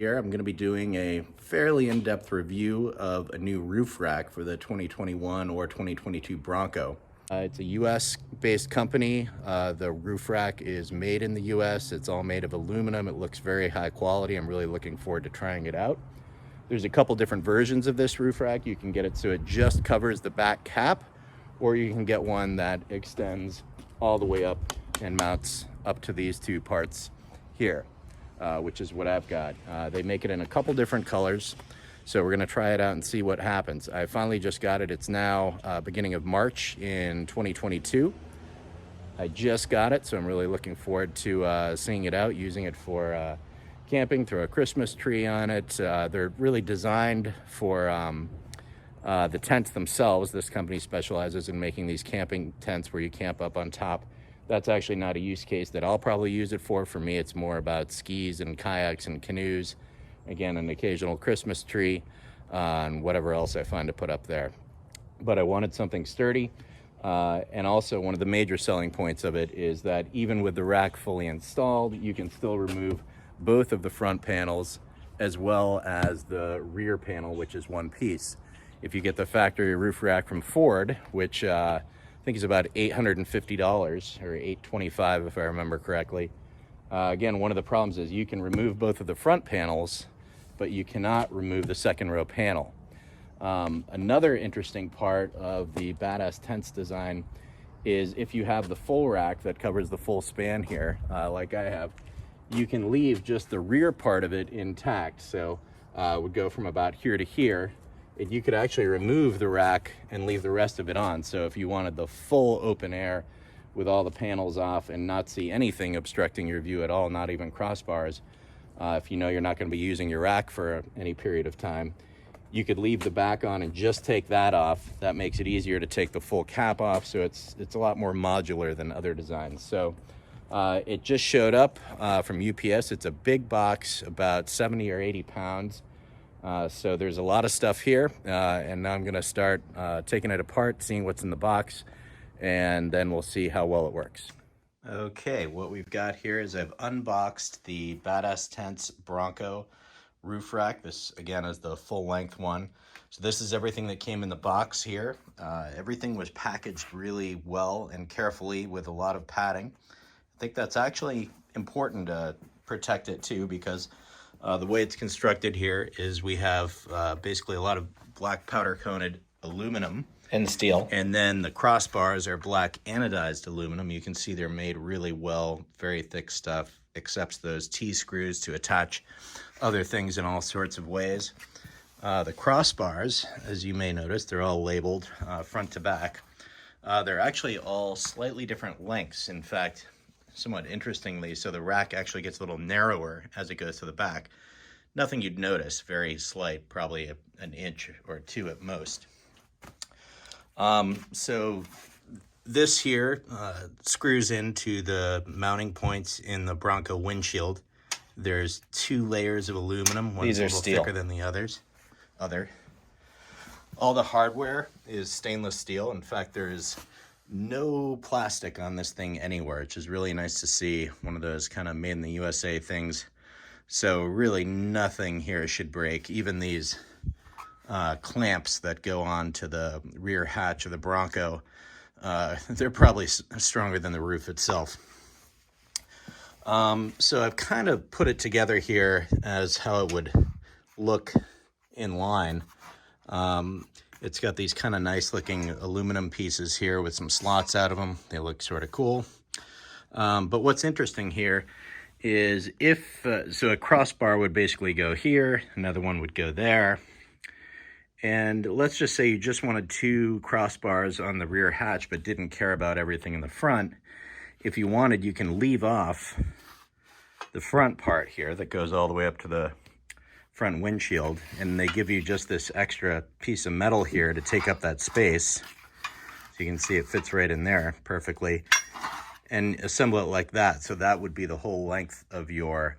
Here I'm going to be doing a fairly in-depth review of a new roof rack for the 2021 or 2022 Bronco. It's a US-based company. The roof rack is made in the US. It's all made of aluminum. It looks very high quality. I'm really looking forward to trying it out. There's a couple different versions of this roof rack. You can get it so it just covers the back cap, or you can get one that extends all the way up and mounts up to these two parts here. Which is what I've got. They make it in a couple different colors, so we're gonna try it out and see what happens. I finally just got it. It's now beginning of March in 2022. I just got it, so I'm really looking forward to seeing it out, using it for camping, throw a Christmas tree on it. They're really designed for the tents themselves. This company specializes in making these camping tents where you camp up on top. That's actually not a use case that I'll probably use it for. For me, it's more about skis and kayaks and canoes. Again, an occasional Christmas tree and whatever else I find to put up there. But I wanted something sturdy. And also one of the major selling points of it is that even with the rack fully installed, you can still remove both of the front panels as well as the rear panel, which is one piece. If you get the factory roof rack from Ford, which I think is about $850 or $825 if I remember correctly. Again, one of the problems is you can remove both of the front panels, but you cannot remove the second row panel. Another interesting part of the Badass Tents design is if you have the full rack that covers the full span here, like I have, you can leave just the rear part of it intact. So it would go from about here to here. You could actually remove the rack and leave the rest of it on. So if you wanted the full open air with all the panels off and not see anything obstructing your view at all, not even crossbars, if you know you're not going to be using your rack for any period of time, you could leave the back on and just take that off. That makes it easier to take the full cap off, so it's a lot more modular than other designs. So it just showed up from UPS. It's a big box, about 70 or 80 pounds. So there's a lot of stuff here, and now I'm going to start taking it apart, seeing what's in the box, and then we'll see how well it works. Okay, what we've got here is I've unboxed the Badass Tents Bronco roof rack. This, again, is the full-length one. So this is everything that came in the box here. Everything was packaged really well and carefully with a lot of padding. I think that's actually important to protect it, too, because the way it's constructed here is we have basically a lot of black powder coated aluminum and steel, and then the crossbars are black anodized aluminum. You can see they're made really well, very thick stuff, except those T-screws to attach other things in all sorts of ways. The crossbars, as you may notice, they're all labeled front to back. They're actually all slightly different lengths. In fact, somewhat interestingly, so the rack actually gets a little narrower as it goes to the back. Nothing you'd notice, very slight, probably an inch or two at most. So this here screws into the mounting points in the Bronco windshield. There's two layers of aluminum. One's a little thicker than the others. All the hardware is stainless steel. In fact, there's no plastic on this thing anywhere, which is really nice to see. One of those kind of made in the USA things. So really nothing here should break. Even these clamps that go on to the rear hatch of the Bronco, they're probably stronger than the roof itself. So I've kind of put it together here as how it would look in line. It's got these kind of nice looking aluminum pieces here with some slots out of them. They look sort of cool. But what's interesting here is so a crossbar would basically go here, another one would go there. And let's just say you just wanted two crossbars on the rear hatch but didn't care about everything in the front. If you wanted, you can leave off the front part here that goes all the way up to the front windshield, and they give you just this extra piece of metal here to take up that space. So you can see it fits right in there perfectly, and assemble it like that. So that would be the whole length of your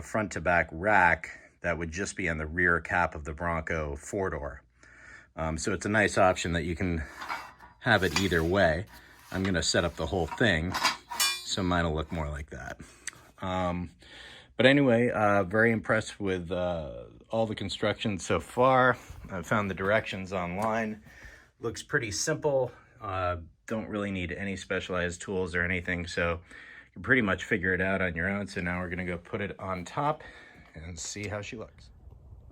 front to back rack. That would just be on the rear cap of the Bronco four-door. So it's a nice option that you can have it either way. I'm gonna set up the whole thing so mine will look more like that. But anyway, very impressed with all the construction so far. I found the directions online. Looks pretty simple. Don't really need any specialized tools or anything, so you can pretty much figure it out on your own. So now we're gonna go put it on top and see how she looks.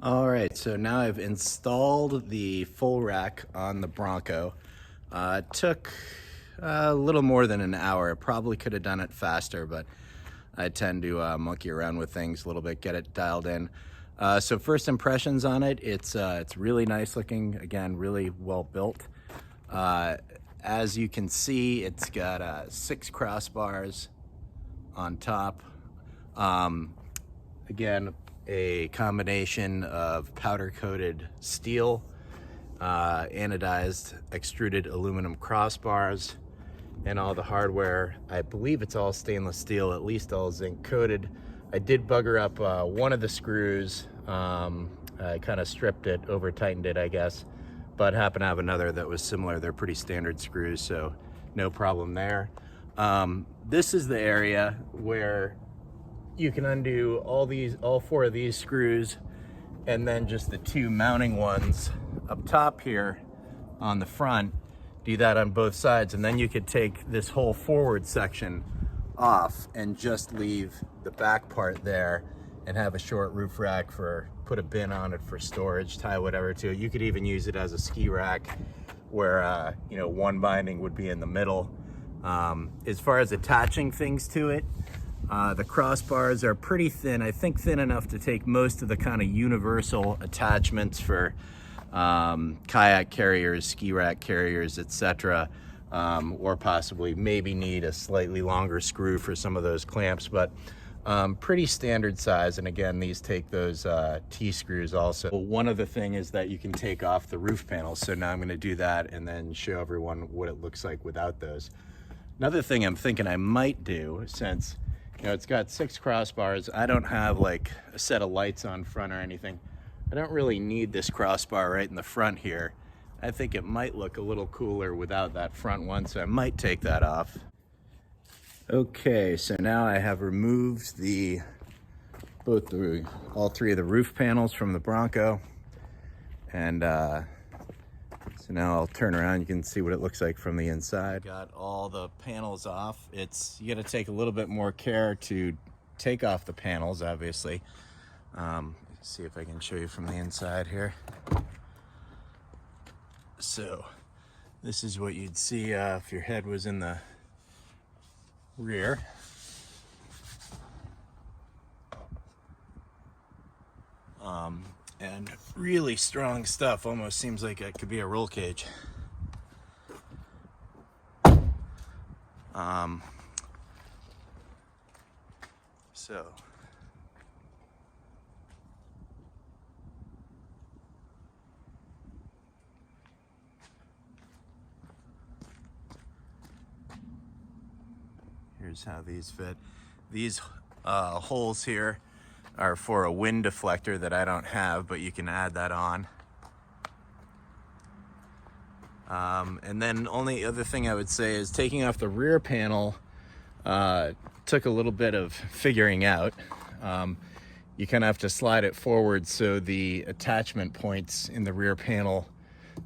All right, so now I've installed the full rack on the Bronco. It took a little more than an hour. Probably could have done it faster, but I tend to monkey around with things a little bit, get it dialed in. So first impressions on it, it's really nice looking. Again, really well built. As you can see, it's got 6 crossbars on top. Again, a combination of powder-coated steel, anodized extruded aluminum crossbars, and all the hardware. I believe it's all stainless steel, at least all zinc coated. I did bugger up one of the screws. I kind of stripped it, over tightened it, I guess, but happen to have another that was similar. They're pretty standard screws, so no problem there. This is the area where you can undo all 4 of these screws, and then just the 2 mounting ones up top here on the front. Do that on both sides, and then you could take this whole forward section off and just leave the back part there and have a short roof rack for, put a bin on it for storage, tie whatever to it. You could even use it as a ski rack where you know, one binding would be in the middle. As far as attaching things to it, the crossbars are pretty thin. I think thin enough to take most of the kind of universal attachments for kayak carriers, ski rack carriers, etc. Or possibly maybe need a slightly longer screw for some of those clamps, but pretty standard size. And again, these take those T screws also. One other thing is that you can take off the roof panels. So now I'm going to do that and then show everyone what it looks like without those. Another thing I'm thinking I might do, since you know it's got 6 crossbars, I don't have like a set of lights on front or anything. I don't really need this crossbar right in the front here. I think it might look a little cooler without that front one, so I might take that off. Okay, so now I have removed all 3 of the roof panels from the Bronco, and so now I'll turn around. You can see what it looks like from the inside. Got all the panels off. You got to take a little bit more care to take off the panels, obviously. See if I can show you from the inside here. So this is what you'd see if your head was in the rear. And really strong stuff. Almost seems like it could be a roll cage. So here's how these fit. These holes here are for a wind deflector that I don't have, but you can add that on. And then only other thing I would say is taking off the rear panel took a little bit of figuring out. You kind of have to slide it forward so the attachment points in the rear panel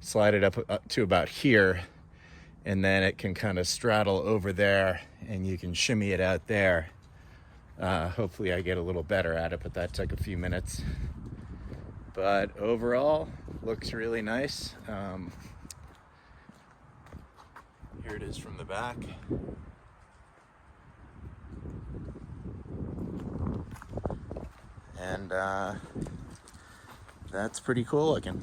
slide it up to about here, and then it can kind of straddle over there and you can shimmy it out there. Hopefully I get a little better at it, but that took a few minutes. But overall, looks really nice. Here it is from the back. And that's pretty cool looking.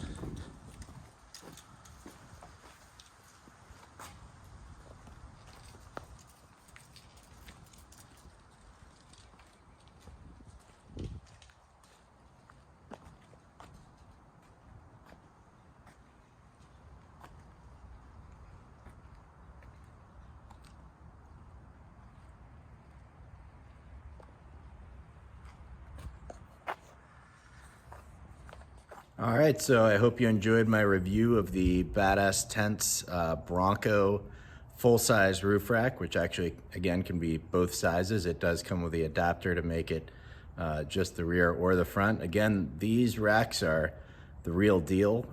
All right, so I hope you enjoyed my review of the Badass Tents Bronco full-size roof rack, which actually, again, can be both sizes. It does come with the adapter to make it just the rear or the front. Again, these racks are the real deal.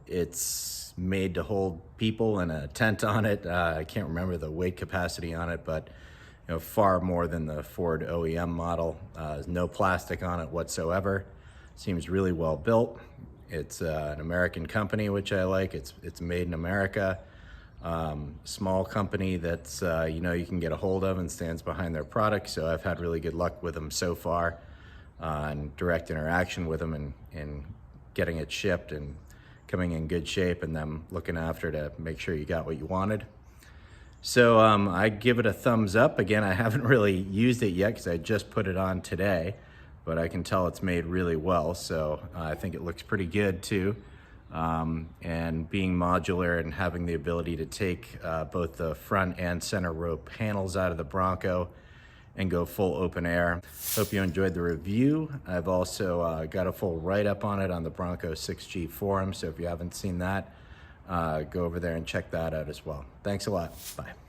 It's made to hold people and a tent on it. I can't remember the weight capacity on it, but far more than the Ford OEM model. There's no plastic on it whatsoever. Seems really well built. It's an American company, which I like. It's made in America. Small company that's you can get a hold of and stands behind their product. So I've had really good luck with them so far, and direct interaction with them and getting it shipped and coming in good shape, and them looking after to make sure you got what you wanted. So I give it a thumbs up. Again, I haven't really used it yet because I just put it on today, but I can tell it's made really well. So I think it looks pretty good too. And being modular and having the ability to take both the front and center row panels out of the Bronco and go full open air. Hope you enjoyed the review. I've also got a full write-up on it on the Bronco 6G forum, so if you haven't seen that, go over there and check that out as well. Thanks a lot. Bye.